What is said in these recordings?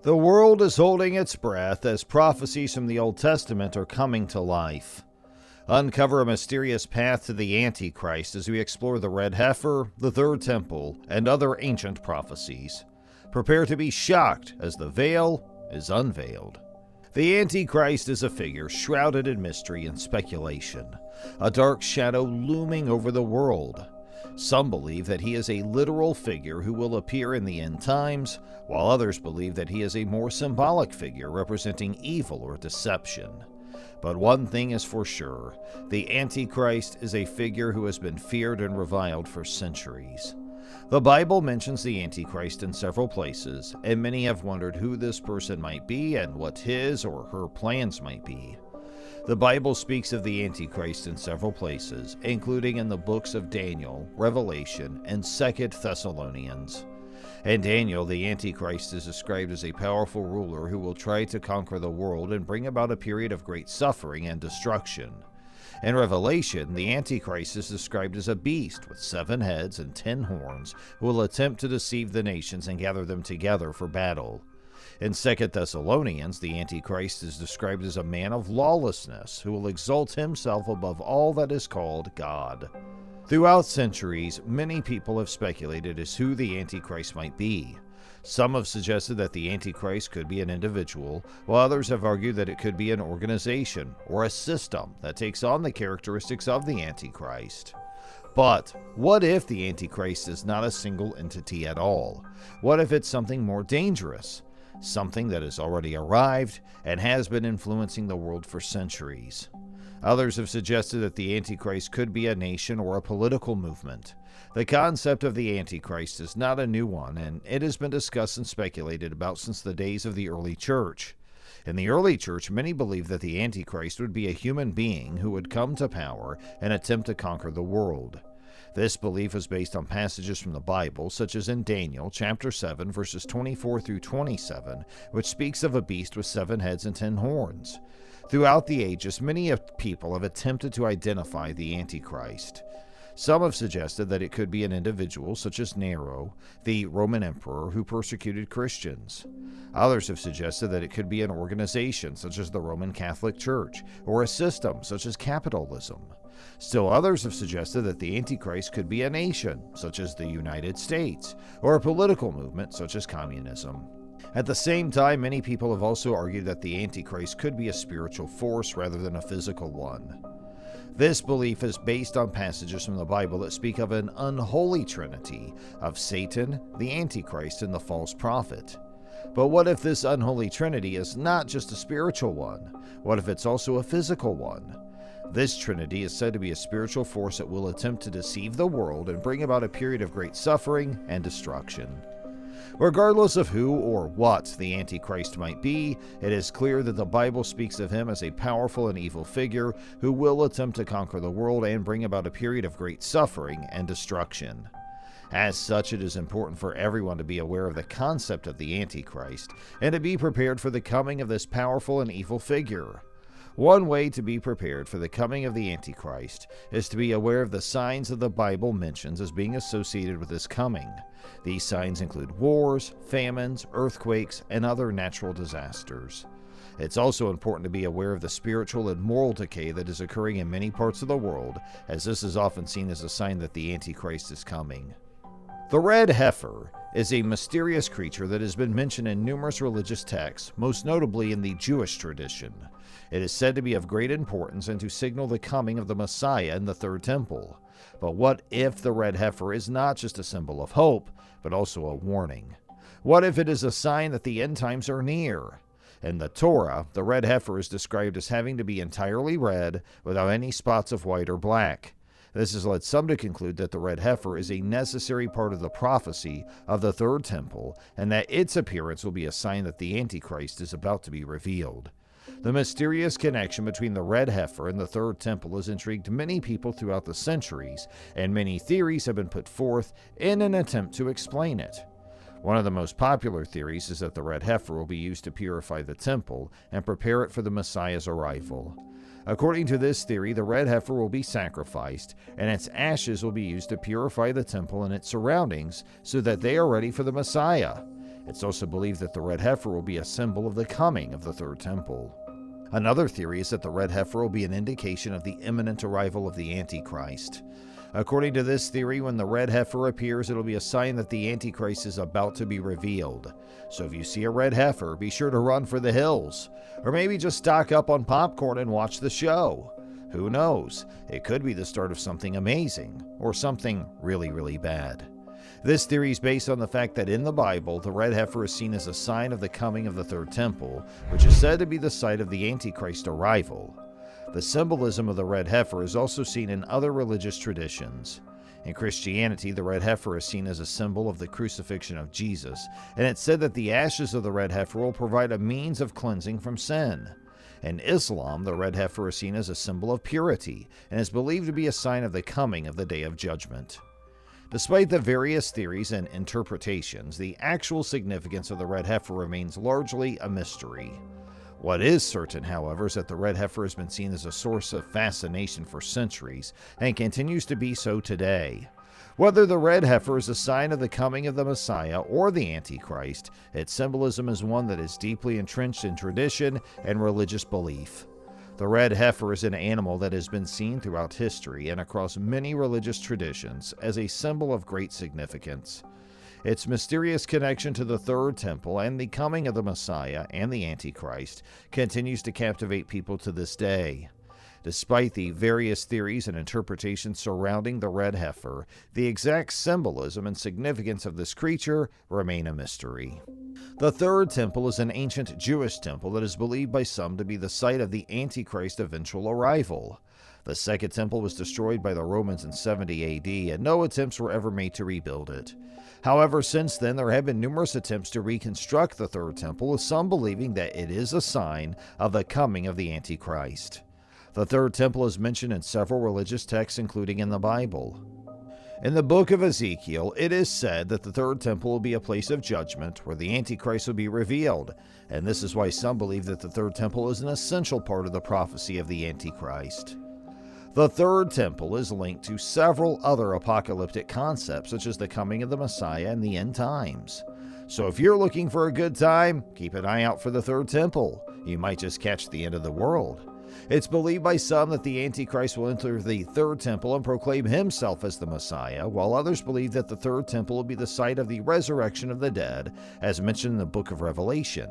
The world is holding its breath as prophecies from the Old Testament are coming to life. Uncover a mysterious path to the Antichrist as we explore the red heifer, the third temple, and other ancient prophecies. Prepare to be shocked as the veil is unveiled. The Antichrist is a figure shrouded in mystery and speculation, a dark shadow looming over the world. Some believe that he is a literal figure who will appear in the end times, while others believe that he is a more symbolic figure representing evil or deception. But one thing is for sure, the Antichrist is a figure who has been feared and reviled for centuries. The Bible mentions the Antichrist in several places, and many have wondered who this person might be and what his or her plans might be. The Bible speaks of the Antichrist in several places, including in the books of Daniel, Revelation, and 2 Thessalonians. In Daniel, the Antichrist is described as a powerful ruler who will try to conquer the world and bring about a period of great suffering and destruction. In Revelation, the Antichrist is described as a beast with 7 heads and 10 horns who will attempt to deceive the nations and gather them together for battle. In 2 Thessalonians, the Antichrist is described as a man of lawlessness who will exalt himself above all that is called God. Throughout centuries, many people have speculated as who the Antichrist might be. Some have suggested that the Antichrist could be an individual, while others have argued that it could be an organization or a system that takes on the characteristics of the Antichrist. But what if the Antichrist is not a single entity at all? What if it's something more dangerous? Something that has already arrived and has been influencing the world for centuries. Others have suggested that the Antichrist could be a nation or a political movement. The concept of the Antichrist is not a new one, and it has been discussed and speculated about since the days of the early church. In the early church, many believed that the Antichrist would be a human being who would come to power and attempt to conquer the world. This belief is based on passages from the Bible, such as in Daniel chapter 7, verses 24 through 27, which speaks of a beast with 7 heads and 10 horns. Throughout the ages, many people have attempted to identify the Antichrist. Some have suggested that it could be an individual, such as Nero, the Roman emperor who persecuted Christians. Others have suggested that it could be an organization, such as the Roman Catholic Church, or a system, such as capitalism. Still others have suggested that the Antichrist could be a nation, such as the United States, or a political movement, such as communism. At the same time, many people have also argued that the Antichrist could be a spiritual force rather than a physical one. This belief is based on passages from the Bible that speak of an unholy trinity of Satan, the Antichrist, and the false prophet. But what if this unholy trinity is not just a spiritual one? What if it's also a physical one? This trinity is said to be a spiritual force that will attempt to deceive the world and bring about a period of great suffering and destruction. Regardless of who or what the Antichrist might be, it is clear that the Bible speaks of him as a powerful and evil figure who will attempt to conquer the world and bring about a period of great suffering and destruction. As such, it is important for everyone to be aware of the concept of the Antichrist and to be prepared for the coming of this powerful and evil figure. One way to be prepared for the coming of the Antichrist is to be aware of the signs that the Bible mentions as being associated with his coming. These signs include wars, famines, earthquakes, and other natural disasters. It's also important to be aware of the spiritual and moral decay that is occurring in many parts of the world, as this is often seen as a sign that the Antichrist is coming. The red heifer is a mysterious creature that has been mentioned in numerous religious texts, most notably in the Jewish tradition. It is said to be of great importance and to signal the coming of the Messiah in the third temple. But what if the red heifer is not just a symbol of hope, but also a warning? What if it is a sign that the end times are near? In the Torah, the red heifer is described as having to be entirely red without any spots of white or black. This has led some to conclude that the red heifer is a necessary part of the prophecy of the third temple, and that its appearance will be a sign that the Antichrist is about to be revealed. The mysterious connection between the red heifer and the third temple has intrigued many people throughout the centuries, and many theories have been put forth in an attempt to explain it. One of the most popular theories is that the red heifer will be used to purify the temple and prepare it for the Messiah's arrival. According to this theory, the red heifer will be sacrificed, and its ashes will be used to purify the temple and its surroundings so that they are ready for the Messiah. It's also believed that the red heifer will be a symbol of the coming of the third temple. Another theory is that the red heifer will be an indication of the imminent arrival of the Antichrist. According to this theory, when the red heifer appears, it'll be a sign that the Antichrist is about to be revealed. So if you see a red heifer, be sure to run for the hills. Or maybe just stock up on popcorn and watch the show. Who knows? It could be the start of something amazing, or something really, really bad. This theory is based on the fact that in the Bible, the red heifer is seen as a sign of the coming of the third temple, which is said to be the site of the Antichrist arrival. The symbolism of the red heifer is also seen in other religious traditions. In Christianity, the red heifer is seen as a symbol of the crucifixion of Jesus, and it's said that the ashes of the red heifer will provide a means of cleansing from sin. In Islam, the red heifer is seen as a symbol of purity, and is believed to be a sign of the coming of the Day of Judgment. Despite the various theories and interpretations, the actual significance of the red heifer remains largely a mystery. What is certain, however, is that the red heifer has been seen as a source of fascination for centuries, and continues to be so today. Whether the red heifer is a sign of the coming of the Messiah or the Antichrist, its symbolism is one that is deeply entrenched in tradition and religious belief. The red heifer is an animal that has been seen throughout history and across many religious traditions as a symbol of great significance. Its mysterious connection to the third temple and the coming of the Messiah and the Antichrist continues to captivate people to this day. Despite the various theories and interpretations surrounding the red heifer, the exact symbolism and significance of this creature remain a mystery. The third temple is an ancient Jewish temple that is believed by some to be the site of the Antichrist's eventual arrival. The second temple was destroyed by the Romans in 70 AD, and no attempts were ever made to rebuild it. However, since then, there have been numerous attempts to reconstruct the third temple, with some believing that it is a sign of the coming of the Antichrist. The third temple is mentioned in several religious texts, including in the Bible. In the book of Ezekiel, it is said that the third temple will be a place of judgment where the Antichrist will be revealed, and this is why some believe that the third temple is an essential part of the prophecy of the Antichrist. The third temple is linked to several other apocalyptic concepts, such as the coming of the Messiah and the end times. So if you're looking for a good time, keep an eye out for the third temple. You might just catch the end of the world. It's believed by some that the Antichrist will enter the third temple and proclaim himself as the Messiah, while others believe that the third temple will be the site of the resurrection of the dead, as mentioned in the book of Revelation.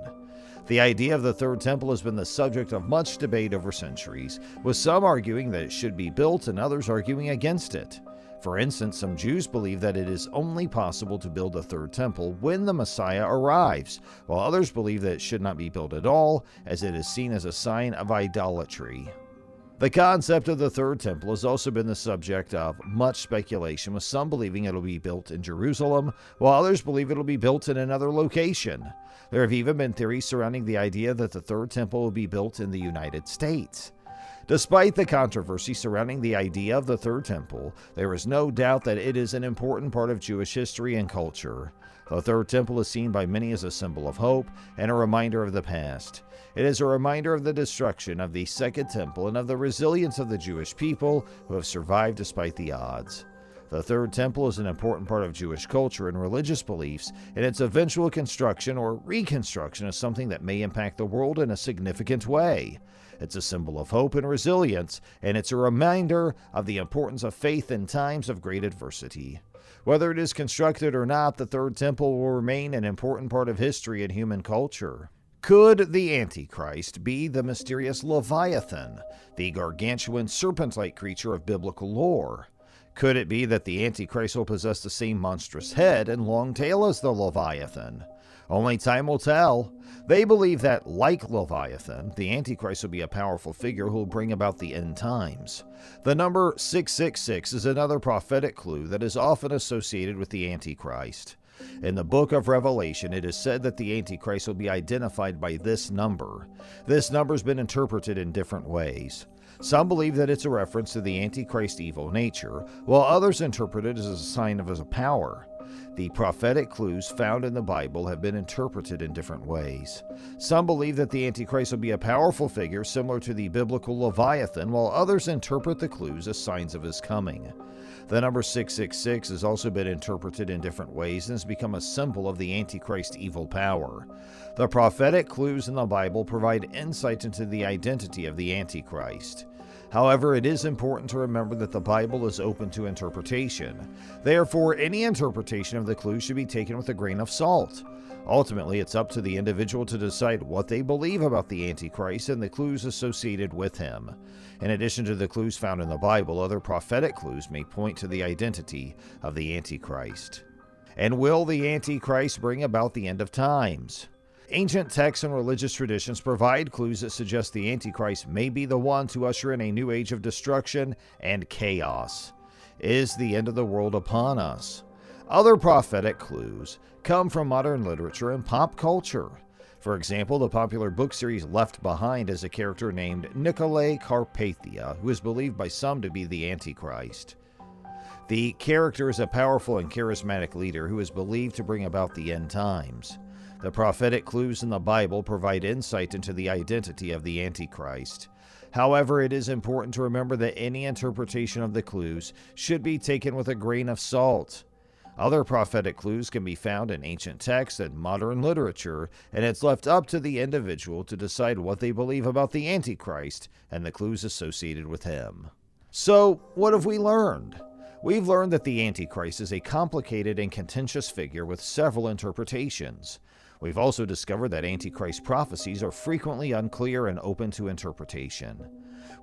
The idea of the third temple has been the subject of much debate over centuries, with some arguing that it should be built and others arguing against it. For instance, some Jews believe that it is only possible to build a third temple when the Messiah arrives, while others believe that it should not be built at all, as it is seen as a sign of idolatry. The concept of the third temple has also been the subject of much speculation, with some believing it will be built in Jerusalem, while others believe it will be built in another location. There have even been theories surrounding the idea that the third temple will be built in the United States. Despite the controversy surrounding the idea of the third temple, there is no doubt that it is an important part of Jewish history and culture. The third temple is seen by many as a symbol of hope and a reminder of the past. It is a reminder of the destruction of the second temple and of the resilience of the Jewish people who have survived despite the odds. The third temple is an important part of Jewish culture and religious beliefs, and its eventual construction or reconstruction is something that may impact the world in a significant way. It's a symbol of hope and resilience, and it's a reminder of the importance of faith in times of great adversity. Whether it is constructed or not, the third temple will remain an important part of history and human culture. Could the Antichrist be the mysterious Leviathan, the gargantuan serpent-like creature of biblical lore? Could it be that the Antichrist will possess the same monstrous head and long tail as the Leviathan? Only time will tell. They believe that, like Leviathan, the Antichrist will be a powerful figure who will bring about the end times. The number 666 is another prophetic clue that is often associated with the Antichrist. In the book of Revelation, it is said that the Antichrist will be identified by this number. This number has been interpreted in different ways. Some believe that it's a reference to the Antichrist's evil nature, while others interpret it as a sign of his power. The prophetic clues found in the Bible have been interpreted in different ways. Some believe that the Antichrist will be a powerful figure similar to the biblical Leviathan, while others interpret the clues as signs of his coming. The number 666 has also been interpreted in different ways and has become a symbol of the Antichrist evil power. The prophetic clues in the Bible provide insight into the identity of the Antichrist. However, it is important to remember that the Bible is open to interpretation. Therefore, any interpretation of the clues should be taken with a grain of salt. Ultimately, it's up to the individual to decide what they believe about the Antichrist and the clues associated with him. In addition to the clues found in the Bible, other prophetic clues may point to the identity of the Antichrist. And will the Antichrist bring about the end of times? Ancient texts and religious traditions provide clues that suggest the Antichrist may be the one to usher in a new age of destruction and chaos. Is the end of the world upon us? Other prophetic clues come from modern literature and pop culture. For example, the popular book series Left Behind has a character named Nicolae Carpathia, who is believed by some to be the Antichrist. The character is a powerful and charismatic leader who is believed to bring about the end times. The prophetic clues in the Bible provide insight into the identity of the Antichrist. However, it is important to remember that any interpretation of the clues should be taken with a grain of salt. Other prophetic clues can be found in ancient texts and modern literature, and it's left up to the individual to decide what they believe about the Antichrist and the clues associated with him. So, what have we learned? We've learned that the Antichrist is a complicated and contentious figure with several interpretations. We've also discovered that Antichrist prophecies are frequently unclear and open to interpretation.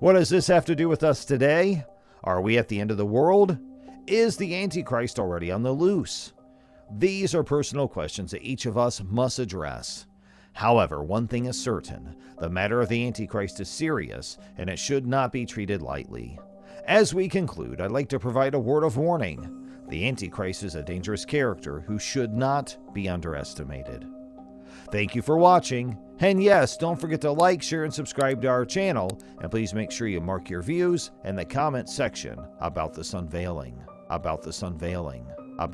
What does this have to do with us today? Are we at the end of the world? Is the Antichrist already on the loose? These are personal questions that each of us must address. However, one thing is certain: the matter of the Antichrist is serious, and it should not be treated lightly. As we conclude, I'd like to provide a word of warning. The Antichrist is a dangerous character who should not be underestimated. Thank you for watching, and yes, don't forget to like, share, and subscribe to our channel, and please make sure you mark your views in the comment section about this unveiling.